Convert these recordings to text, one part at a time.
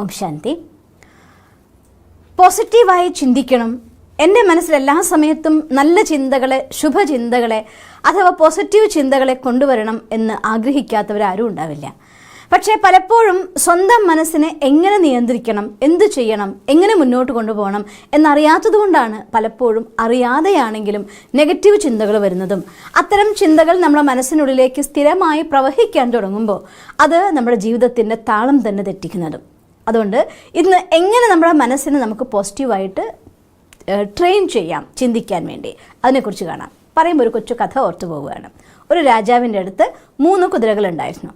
ഓം ശാന്തി. പോസിറ്റീവായി ചിന്തിക്കണം. എൻ്റെ മനസ്സിൽ എല്ലാ സമയത്തും നല്ല ചിന്തകളെ, ശുഭചിന്തകളെ അഥവാ പോസിറ്റീവ് ചിന്തകളെ കൊണ്ടുവരണം എന്ന് ആഗ്രഹിക്കാത്തവരാരും ഉണ്ടാവില്ല. പക്ഷേ പലപ്പോഴും സ്വന്തം മനസ്സിനെ എങ്ങനെ നിയന്ത്രിക്കണം, എന്തു ചെയ്യണം, എങ്ങനെ മുന്നോട്ട് കൊണ്ടുപോകണം എന്നറിയാത്തതുകൊണ്ടാണ് പലപ്പോഴും അറിയാതെയാണെങ്കിലും നെഗറ്റീവ് ചിന്തകൾ വരുന്നതും. അത്തരം ചിന്തകൾ നമ്മുടെ മനസ്സിനുള്ളിലേക്ക് സ്ഥിരമായി പ്രവഹിക്കാൻ തുടങ്ങുമ്പോൾ അത് നമ്മുടെ ജീവിതത്തിൻ്റെ താളം തന്നെ തെറ്റിക്കുന്നതും. അതുകൊണ്ട് ഇന്ന് എങ്ങനെ നമ്മുടെ മനസ്സിനെ നമുക്ക് പോസിറ്റീവായിട്ട് ട്രെയിൻ ചെയ്യാം ചിന്തിക്കാൻ വേണ്ടി, അതിനെക്കുറിച്ച് കാണാം. പറയുമ്പോൾ ഒരു കൊച്ചു കഥ ഓർത്തു പോവുകയാണ്. ഒരു രാജാവിൻ്റെ അടുത്ത് 3 കുതിരകളുണ്ടായിരുന്നു.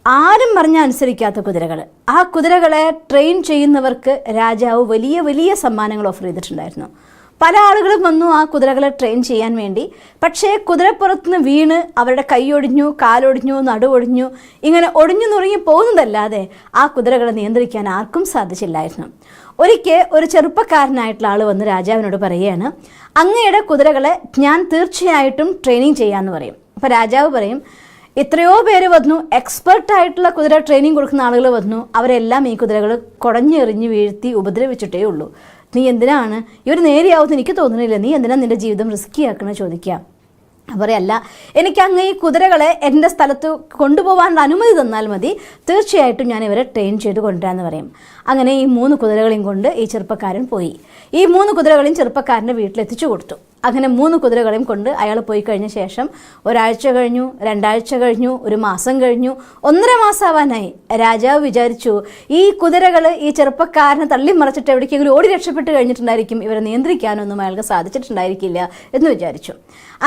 ആരും പറഞ്ഞാൽ അനുസരിക്കാത്ത കുതിരകൾ. ആ കുതിരകളെ ട്രെയിൻ ചെയ്യുന്നവർക്ക് രാജാവ് വലിയ വലിയ സമ്മാനങ്ങൾ ഓഫർ ചെയ്തിട്ടുണ്ടായിരുന്നു. പല ആളുകളും വന്നു ആ കുതിരകളെ ട്രെയിൻ ചെയ്യാൻ വേണ്ടി. പക്ഷേ കുതിരപ്പുറത്തുനിന്ന് വീണ് അവരുടെ കൈയൊടിഞ്ഞു, കാലൊടിഞ്ഞു, നടുവൊടിഞ്ഞു, ഇങ്ങനെ ഒടിഞ്ഞു നുറുങ്ങി പോകുന്നതല്ലാതെ ആ കുതിരകളെ നിയന്ത്രിക്കാൻ ആർക്കും സാധിച്ചില്ലായിരുന്നു. ഒരിക്കൽ ഒരു ചെറുപ്പക്കാരനായിട്ടുള്ള ആൾ വന്ന് രാജാവിനോട് പറയുകയാണ്, അങ്ങയുടെ കുതിരകളെ ഞാൻ തീർച്ചയായിട്ടും ട്രെയിനിങ് ചെയ്യാമെന്ന് പറയും. അപ്പോൾ രാജാവ് പറയും, എത്രയോ പേര് വന്നു, എക്സ്പെർട്ടായിട്ടുള്ള കുതിര ട്രെയിനിങ് കൊടുക്കുന്ന ആളുകൾ വന്നു, അവരെല്ലാം ഈ കുതിരകൾ കുടഞ്ഞെറിഞ്ഞ് വീഴ്ത്തി ഉപദ്രവിച്ചിട്ടേ ഉള്ളൂ. നീ എന്തിനാണ് ഇവർ നേരെയാവുമെന്ന് എനിക്ക് തോന്നുന്നില്ല, നീ എന്തിനാണ് നിൻ്റെ ജീവിതം റിസ്കി ആക്കണമെന്ന് ചോദിക്കുക. പറയല്ല, എനിക്ക് അങ്ങ് ഈ കുതിരകളെ എൻ്റെ സ്ഥലത്ത് കൊണ്ടുപോകാനുള്ള അനുമതി തന്നാൽ മതി, തീർച്ചയായിട്ടും ഞാൻ ഇവരെ ട്രെയിൻ ചെയ്ത് കൊണ്ടുവരാമെന്ന് പറയും. അങ്ങനെ ഈ 3 കുതിരകളെയും കൊണ്ട് ഈ ചെറുപ്പക്കാരൻ പോയി. ഈ 3 കുതിരകളെയും ചെറുപ്പക്കാരൻ്റെ വീട്ടിലെത്തിച്ചു കൊടുത്തു. അങ്ങനെ 3 കുതിരകളെയും കൊണ്ട് അയാൾ പോയി കഴിഞ്ഞ ശേഷം ഒരാഴ്ച കഴിഞ്ഞു, 2 ആഴ്ച കഴിഞ്ഞു, 1 മാസം കഴിഞ്ഞു, 1.5 മാസം ആവാനായി. രാജാവ് വിചാരിച്ചു, ഈ കുതിരകൾ ഈ ചെറുപ്പക്കാരനെ തള്ളിമറിച്ചിട്ട് എവിടേക്കെങ്കിലും ഓടി രക്ഷപ്പെട്ട് കഴിഞ്ഞിട്ടുണ്ടായിരിക്കും, ഇവരെ നിയന്ത്രിക്കാനൊന്നും അയാൾക്ക് സാധിച്ചിട്ടുണ്ടായിരിക്കില്ല എന്ന് വിചാരിച്ചു.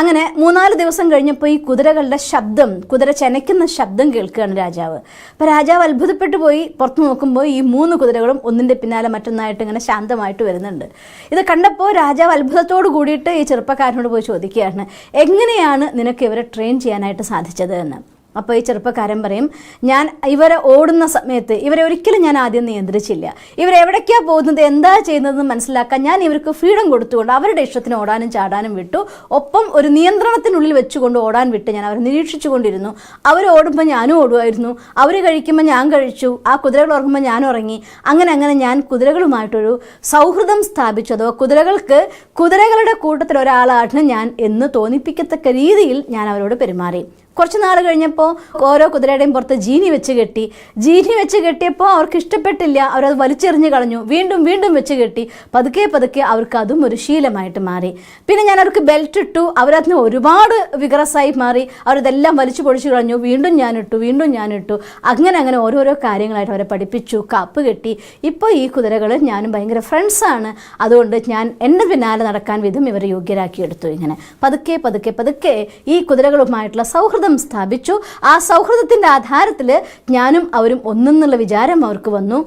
അങ്ങനെ 3-4 ദിവസം കഴിഞ്ഞപ്പോൾ ഈ കുതിരകളുടെ ശബ്ദം, കുതിര ചെനയ്ക്കുന്ന ശബ്ദം കേൾക്കുകയാണ് രാജാവ്. അപ്പോൾ രാജാവ് അത്ഭുതപ്പെട്ടു പോയി. പുറത്ത് നോക്കുമ്പോൾ ഈ 3 കുതിരകളും ഒന്നിൻ്റെ പിന്നാലെ മറ്റൊന്നായിട്ട് ഇങ്ങനെ ശാന്തമായിട്ട് വരുന്നുണ്ട്. ഇത് കണ്ടപ്പോൾ രാജാവ് അത്ഭുതത്തോട് കൂടിയിട്ട് ഈ ചെറുപ്പക്കാരനോട് പോയി ചോദിക്കുകയാണ്, എങ്ങനെയാണ് നിനക്ക് ഇവരെ ട്രെയിൻ ചെയ്യാനായിട്ട് സാധിച്ചത് എന്ന്. അപ്പോൾ ഈ ചെറുപ്പക്കാരൻ പറയും, ഞാൻ ഇവരെ ഓടുന്ന സമയത്ത് ഇവരെ ഒരിക്കലും ഞാൻ ആദ്യം നിയന്ത്രിച്ചില്ല. ഇവരെവിടേക്കാണ് പോകുന്നത്, എന്താ ചെയ്യുന്നതെന്ന് മനസ്സിലാക്കാൻ ഞാൻ ഇവർക്ക് ഫ്രീഡം കൊടുത്തുകൊണ്ട് അവരുടെ ഇഷ്ടത്തിന് ഓടാനും ചാടാനും വിട്ടു. ഒപ്പം ഒരു നിയന്ത്രണത്തിനുള്ളിൽ വെച്ചുകൊണ്ട് ഓടാൻ വിട്ട് ഞാൻ അവരെ നിരീക്ഷിച്ചു കൊണ്ടിരുന്നു. അവർ ഓടുമ്പോൾ ഞാനും ഓടുമായിരുന്നു, അവർ കഴിക്കുമ്പോൾ ഞാൻ കഴിച്ചു, ആ കുതിരകൾ ഉറങ്ങുമ്പോൾ ഞാൻ ഉറങ്ങി. അങ്ങനെ ഞാൻ കുതിരകളുമായിട്ടൊരു സൗഹൃദം സ്ഥാപിച്ചു. അഥവാ കുതിരകളുടെ കൂട്ടത്തിൽ ഒരാളാണ് ഞാൻ എന്ന് തോന്നിപ്പിക്കത്തക്ക രീതിയിൽ ഞാൻ അവരോട് പെരുമാറി. കുറച്ച് നാൾ കഴിഞ്ഞപ്പോൾ ഓരോ കുതിരയുടെയും പുറത്ത് ജീനി വെച്ച് കെട്ടിയപ്പോൾ അവർക്ക് ഇഷ്ടപ്പെട്ടില്ല, അവരത് വലിച്ചെറിഞ്ഞ് കളഞ്ഞു. വീണ്ടും വെച്ച് കെട്ടി. പതുക്കെ അവർക്ക് അതും ഒരു ശീലമായിട്ട് മാറി. പിന്നെ ഞാൻ അവർക്ക് ബെൽറ്റ് ഇട്ടു, അവരതിന് ഒരുപാട് വിഗ്രസായി മാറി. അവരതെല്ലാം വലിച്ചു പൊടിച്ചു കളഞ്ഞു. വീണ്ടും ഞാൻ ഇട്ടു. അങ്ങനെ ഓരോരോ കാര്യങ്ങളായിട്ട് അവരെ പഠിപ്പിച്ചു, കാപ്പ് കെട്ടി. ഇപ്പോൾ ഈ കുതിരകൾ ഞാനും ഭയങ്കര ഫ്രണ്ട്സാണ്. അതുകൊണ്ട് ഞാൻ എൻ്റെ പിന്നാലെ നടക്കാൻ വിധം ഇവരെ യോഗ്യരാക്കിയെടുത്തു. ഇങ്ങനെ പതുക്കെ ഈ കുതിരകളുമായിട്ടുള്ള സൗഹൃദം സ്ഥാപിച്ചു. ആ സൗഹൃദത്തിൻ്റെ ആധാരത്തിൽ ഞാനും അവരും ഒന്നെന്നുള്ള വിചാരം അവർക്ക് വന്നു.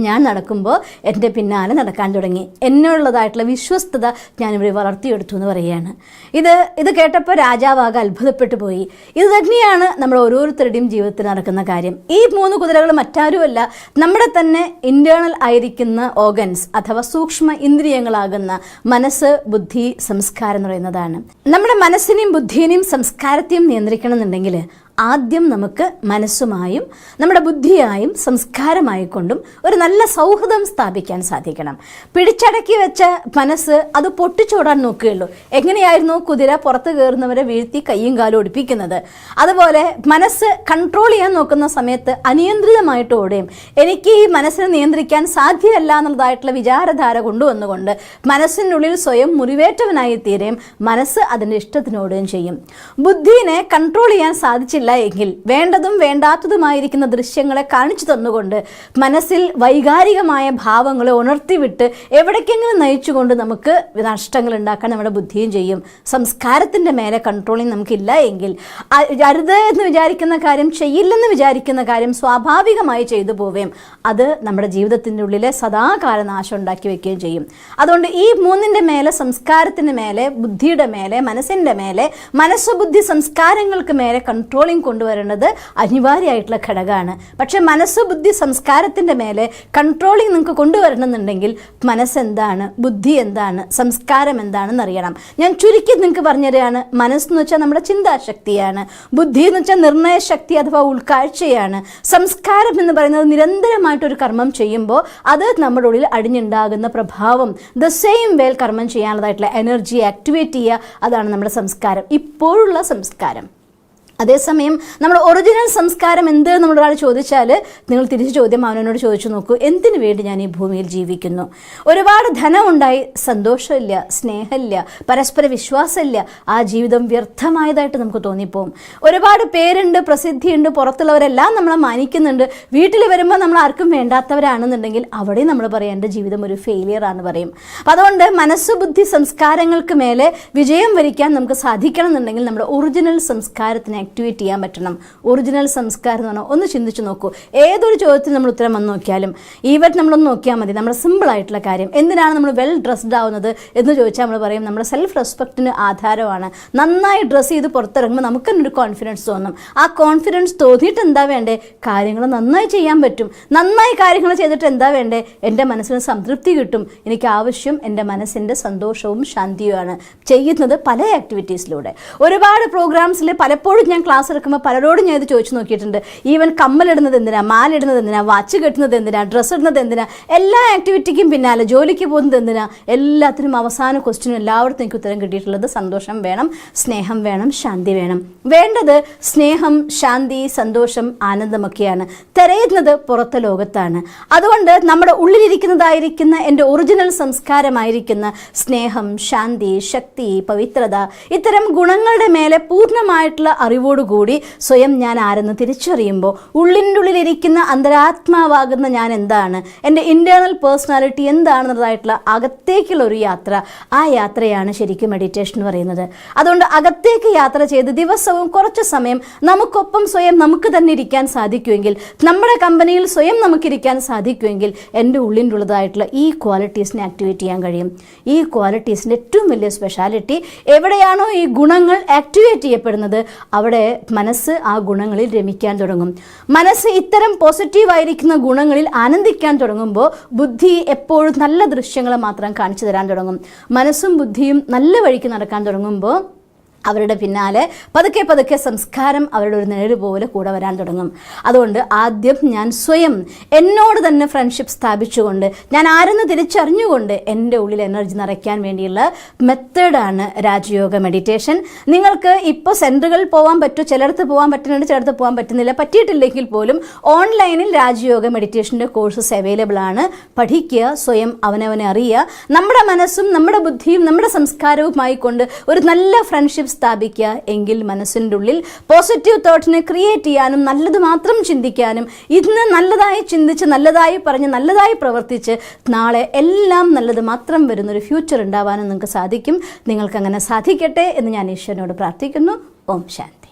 ഞാൻ നടക്കുമ്പോൾ എൻ്റെ പിന്നാലെ നടക്കാൻ തുടങ്ങി. എന്നുള്ളതായിട്ടുള്ള വിശ്വസ്തത ഞാനിവരെ വളർത്തിയെടുത്തു എന്ന് പറയുകയാണ്. ഇത് കേട്ടപ്പോൾ രാജാവാകെ അത്ഭുതപ്പെട്ടു പോയി. ഇത് തന്നെയാണ് നമ്മൾ ഓരോരുത്തരുടെയും ജീവിതത്തിൽ നടക്കുന്ന കാര്യം. ഈ 3 കുതിരകൾ മറ്റാരുമല്ല, നമ്മുടെ തന്നെ ഇൻറ്റേർണൽ ആയിരിക്കുന്ന ഓർഗൻസ് അഥവാ സൂക്ഷ്മ ഇന്ദ്രിയങ്ങളാകുന്ന മനസ്സ്, ബുദ്ധി, സംസ്കാരം എന്ന് പറയുന്നതാണ്. നമ്മുടെ മനസ്സിനെയും ബുദ്ധിയെയും സംസ്കാരത്തെയും നിയന്ത്രിക്കണം എന്നുണ്ടെങ്കിൽ ആദ്യം നമുക്ക് മനസ്സുമായും നമ്മുടെ ബുദ്ധിയായും സംസ്കാരമായിക്കൊണ്ടും ഒരു നല്ല സൗഹൃദം സ്ഥാപിക്കാൻ സാധിക്കണം. പിടിച്ചടക്കി വെച്ച മനസ്സ് അത് പൊട്ടിച്ചോടാൻ നോക്കുകയുള്ളൂ. എങ്ങനെയായിരുന്നു കുതിര പുറത്ത് കയറുന്നവരെ വീഴ്ത്തി കയ്യും കാലും ഒടിപ്പിക്കുന്നത്? അതുപോലെ മനസ്സ് കൺട്രോൾ ചെയ്യാൻ നോക്കുന്ന സമയത്ത് അനിയന്ത്രിതമായിട്ട് ഓടുകയും എനിക്ക് ഈ മനസ്സിനെ നിയന്ത്രിക്കാൻ സാധ്യമല്ല എന്നുള്ളതായിട്ടുള്ള വിചാരധാര കൊണ്ടുവന്നുകൊണ്ട് മനസ്സിനുള്ളിൽ സ്വയം മുറിവേറ്റവനായി തീരുകയും മനസ്സ് അതിൻ്റെ ഇഷ്ടത്തിനോടുകയും ചെയ്യും. ബുദ്ധിനെ കൺട്രോൾ ചെയ്യാൻ സാധിച്ചില്ല എങ്കിൽ വേണ്ടതും വേണ്ടാത്തതുമായിരിക്കുന്ന ദൃശ്യങ്ങളെ കാണിച്ചു തന്നുകൊണ്ട് മനസ്സിൽ വൈകാരികമായ ഭാവങ്ങളെ ഉണർത്തിവിട്ട് എവിടേക്കെങ്കിലും നയിച്ചുകൊണ്ട് നമുക്ക് നഷ്ടങ്ങൾ ഉണ്ടാക്കാൻ നമ്മുടെ ബുദ്ധിയും ചെയ്യും. സംസ്കാരത്തിൻ്റെ മേലെ കൺട്രോളിങ് നമുക്കില്ല എങ്കിൽ അരുത് എന്ന് വിചാരിക്കുന്ന കാര്യം, ചെയ്യില്ലെന്ന് വിചാരിക്കുന്ന കാര്യം സ്വാഭാവികമായി ചെയ്തു പോവുകയും അത് നമ്മുടെ ജീവിതത്തിൻ്റെ ഉള്ളിലെ സദാകാല നാശം ഉണ്ടാക്കി വെക്കുകയും ചെയ്യും. അതുകൊണ്ട് ഈ 3ൻ്റെ മേലെ, സംസ്കാരത്തിന് മേലെ, ബുദ്ധിയുടെ മേലെ, മനസ്സിൻ്റെ മേലെ, മനസ്സുബുദ്ധി സംസ്കാരങ്ങൾക്ക് മേലെ കൺട്രോൾ കൺട്രോളിങ് കൊണ്ടുവരേണ്ടത് അനിവാര്യമായിട്ടുള്ള ഘടകമാണ്. പക്ഷെ മനസ്സ് ബുദ്ധി സംസ്കാരത്തിൻ്റെ മേലെ കൺട്രോളിങ് നിങ്ങൾക്ക് കൊണ്ടുവരണമെന്നുണ്ടെങ്കിൽ മനസ്സെന്താണ്, ബുദ്ധി എന്താണ്, സംസ്കാരം എന്താണെന്ന് അറിയണം. ഞാൻ ചുരുക്കി നിങ്ങൾക്ക് പറഞ്ഞുതരികയാണ്. മനസ്സെന്ന് വെച്ചാൽ നമ്മുടെ ചിന്താശക്തിയാണ്, ബുദ്ധി എന്ന് വെച്ചാൽ നിർണയശക്തി അഥവാ ഉൾക്കാഴ്ചയാണ്, സംസ്കാരം എന്ന് പറയുന്നത് നിരന്തരമായിട്ടൊരു കർമ്മം ചെയ്യുമ്പോൾ അത് നമ്മുടെ ഉള്ളിൽ അടിഞ്ഞുണ്ടാകുന്ന പ്രഭാവം, ദ സെയിം വേൽ കർമ്മം ചെയ്യാനുള്ളതായിട്ടുള്ള എനർജി ആക്ടിവേറ്റ് ചെയ്യുക, അതാണ് നമ്മുടെ സംസ്കാരം, ഇപ്പോഴുള്ള സംസ്കാരം. അതേസമയം നമ്മുടെ ഒറിജിനൽ സംസ്കാരം എന്ത് നമ്മളൊരാൾ ചോദിച്ചാൽ നിങ്ങൾ തിരിച്ച് ചോദ്യം അവനോട് ചോദിച്ചു നോക്കൂ, എന്തിനു വേണ്ടി ഞാൻ ഈ ഭൂമിയിൽ ജീവിക്കുന്നു? ഒരുപാട് ധനമുണ്ടായി സന്തോഷമില്ല, സ്നേഹമില്ല, പരസ്പര വിശ്വാസമില്ല, ആ ജീവിതം വ്യർത്ഥമായതായിട്ട് നമുക്ക് തോന്നിപ്പോവും. ഒരുപാട് പേരുണ്ട്, പ്രസിദ്ധിയുണ്ട്, പുറത്തുള്ളവരെല്ലാം നമ്മളെ മാനിക്കുന്നുണ്ട്, വീട്ടിൽ വരുമ്പോൾ നമ്മൾ ആർക്കും വേണ്ടാത്തവരാണെന്നുണ്ടെങ്കിൽ അവിടെ നമ്മൾ പറയാം എൻ്റെ ജീവിതം ഒരു ഫെയിലിയർ ആണെന്ന് പറയും. അപ്പം അതുകൊണ്ട് മനസ്സ് ബുദ്ധി സംസ്കാരങ്ങൾക്ക് മേലെ വിജയം വരിക്കാൻ നമുക്ക് സാധിക്കണം എന്നുണ്ടെങ്കിൽ നമ്മുടെ ഒറിജിനൽ സംസ്കാരത്തിന് ആക്ടിവേറ്റ് ചെയ്യാൻ പറ്റണം. ഒറിജിനൽ സംസ്കാരം എന്ന് പറഞ്ഞാൽ ഒന്ന് ചിന്തിച്ച് നോക്കൂ. ഏതൊരു ചോദ്യത്തിന് നമ്മൾ ഉത്തരം വന്ന് നോക്കിയാലും ഈവൻ നമ്മളൊന്ന് നോക്കിയാൽ മതി. നമ്മുടെ സിമ്പിളായിട്ടുള്ള കാര്യം, എന്തിനാണ് നമ്മൾ വെൽ ഡ്രസ്ഡ് ആവുന്നത് എന്ന് ചോദിച്ചാൽ നമ്മൾ പറയും നമ്മുടെ സെൽഫ് റെസ്പെക്റ്റിന് ആധാരമാണ്. നന്നായി ഡ്രസ്സ് ചെയ്ത് പുറത്തിറങ്ങുമ്പോൾ നമുക്ക് തന്നെ ഒരു കോൺഫിഡൻസ് തോന്നും. ആ കോൺഫിഡൻസ് തോന്നിയിട്ട് എന്താ വേണ്ടേ? കാര്യങ്ങൾ നന്നായി ചെയ്യാൻ പറ്റും. നന്നായി കാര്യങ്ങൾ ചെയ്തിട്ട് എന്താ വേണ്ടേ? എൻ്റെ മനസ്സിന് സംതൃപ്തി കിട്ടും. എനിക്ക് ആവശ്യം എൻ്റെ മനസ്സിൻ്റെ സന്തോഷവും ശാന്തിയുമാണ്. ചെയ്യുന്നത് പല ആക്ടിവിറ്റീസിലൂടെ. ഒരുപാട് പ്രോഗ്രാംസിൽ പലപ്പോഴും ഞാൻ ക്ലാസ് എടുക്കുമ്പോൾ പലരോടും ഞാൻ ഇത് ചോദിച്ചു നോക്കിയിട്ടുണ്ട്. ഈവൻ കമ്മലിടുന്നത് എന്തിനാ, മാലിടുന്നത് എന്തിനാ, വാച്ച് കെട്ടുന്നത് എന്തിനാ, ഡ്രസ്സ് ഇടുന്നത് എന്തിനാ, എല്ലാ ആക്ടിവിറ്റിക്കും പിന്നാലെ ജോലിക്ക് പോകുന്നത് എന്തിനാ, എല്ലാത്തിനും അവസാന ക്വസ്റ്റ്യനും എല്ലായിടത്തും എനിക്ക് ഉത്തരം കിട്ടിയിട്ടുള്ളത് സന്തോഷം വേണം, സ്നേഹം വേണം, ശാന്തി വേണം. വേണ്ടത് സ്നേഹം, ശാന്തി, സന്തോഷം, ആനന്ദമൊക്കെയാണ്. തിരയുന്നത് പുറത്തെ ലോകത്താണ്. അതുകൊണ്ട് നമ്മുടെ ഉള്ളിലിരിക്കുന്നതായിരിക്കുന്ന എൻ്റെ ഒറിജിനൽ സംസ്കാരമായിരിക്കുന്ന സ്നേഹം, ശാന്തി, ശക്തി, പവിത്രത, ഇത്തരം ഗുണങ്ങളുടെ മേലെ പൂർണ്ണമായിട്ടുള്ള അറിവോടുകൂടി സ്വയം ഞാൻ ആരെന്ന് തിരിച്ചറിയുമ്പോൾ ഉള്ളിൻ്റെ ഉള്ളിലിരിക്കുന്ന അന്തരാത്മാവാകുന്ന ഞാൻ എന്താണ്, എൻ്റെ ഇൻറ്റേർണൽ പേഴ്സണാലിറ്റി എന്താണെന്നതായിട്ടുള്ള അകത്തേക്കുള്ള ഒരു യാത്ര, ആ യാത്രയാണ് ശരിക്കും മെഡിറ്റേഷൻ എന്ന് പറയുന്നത്. അതുകൊണ്ട് അകത്തേക്ക് യാത്ര ചെയ്ത് ദിവസവും കുറച്ച് സമയം നമുക്കൊപ്പം സ്വയം നമുക്ക് തന്നെ ഇരിക്കാൻ സാധിക്കുമെങ്കിൽ, നമ്മുടെ കമ്പനിയിൽ സ്വയം നമുക്കിരിക്കാൻ സാധിക്കുമെങ്കിൽ എൻ്റെ ഉള്ളിൻ്റെ ഉള്ളതായിട്ടുള്ള ഈ ക്വാളിറ്റീസിനെ ആക്ടിവേറ്റ് ചെയ്യാൻ കഴിയും. ഈ ക്വാളിറ്റീസിൻ്റെ ഏറ്റവും വലിയ സ്പെഷ്യാലിറ്റി എവിടെയാണോ ഈ ഗുണങ്ങൾ ആക്ടിവേറ്റ് ചെയ്യപ്പെടുന്നത് അവിടെ മനസ്സ് ആ ഗുണങ്ങളിൽ രമിക്കാൻ തുടങ്ങും. മനസ്സ് ഇത്തരം പോസിറ്റീവായിരിക്കുന്ന ഗുണങ്ങളിൽ ആനന്ദിക്കാൻ തുടങ്ങുമ്പോൾ ബുദ്ധി എപ്പോഴും നല്ല ദൃശ്യങ്ങൾ മാത്രം കാണിച്ചു തരാൻ തുടങ്ങും. മനസ്സും ബുദ്ധിയും നല്ല വഴിക്ക് നടക്കാൻ തുടങ്ങുമ്പോൾ അവരുടെ പിന്നാലെ പതുക്കെ പതുക്കെ സംസ്കാരം അവരുടെ ഒരു നിഴല് പോലെ കൂടെ വരാൻ തുടങ്ങും. അതുകൊണ്ട് ആദ്യം ഞാൻ സ്വയം എന്നോട് തന്നെ ഫ്രണ്ട്ഷിപ്പ് സ്ഥാപിച്ചുകൊണ്ട് ഞാൻ ആരെന്ന് തിരിച്ചറിഞ്ഞുകൊണ്ട് എൻ്റെ ഉള്ളിൽ എനർജി നിറയ്ക്കാൻ വേണ്ടിയുള്ള മെത്തേഡാണ് രാജയോഗ മെഡിറ്റേഷൻ. നിങ്ങൾക്ക് ഇപ്പോൾ സെൻറ്ററുകളിൽ പോകാൻ പറ്റും, ചിലയിടത്ത് പോകാൻ പറ്റുന്നുണ്ട്, ചിലയിടത്ത് പോകാൻ പറ്റുന്നില്ല. പറ്റിയിട്ടില്ലെങ്കിൽ പോലും ഓൺലൈനിൽ രാജയോഗ മെഡിറ്റേഷൻ്റെ കോഴ്സസ് അവൈലബിൾ ആണ്. പഠിക്കുക, സ്വയം അവനവനെ അറിയുക, നമ്മുടെ മനസ്സും നമ്മുടെ ബുദ്ധിയും നമ്മുടെ സംസ്കാരവുമായി കൊണ്ട് ഒരു നല്ല ഫ്രണ്ട്ഷിപ്പ് സ്ഥാപിക്കുക. എങ്കിൽ മനസ്സിൻ്റെ ഉള്ളിൽ പോസിറ്റീവ് തോട്ടിനെ ക്രിയേറ്റ് ചെയ്യാനും നല്ലത് മാത്രം ചിന്തിക്കാനും ഇന്ന് നല്ലതായി ചിന്തിച്ച് നല്ലതായി പറഞ്ഞ് നല്ലതായി പ്രവർത്തിച്ച് നാളെ എല്ലാം നല്ലത് മാത്രം വരുന്നൊരു ഫ്യൂച്ചർ ഉണ്ടാവാനും നിങ്ങൾക്ക് സാധിക്കും. നിങ്ങൾക്കങ്ങനെ സാധിക്കട്ടെ എന്ന് ഞാൻ ഈശ്വരനോട് പ്രാർത്ഥിക്കുന്നു. ഓം ശാന്തി.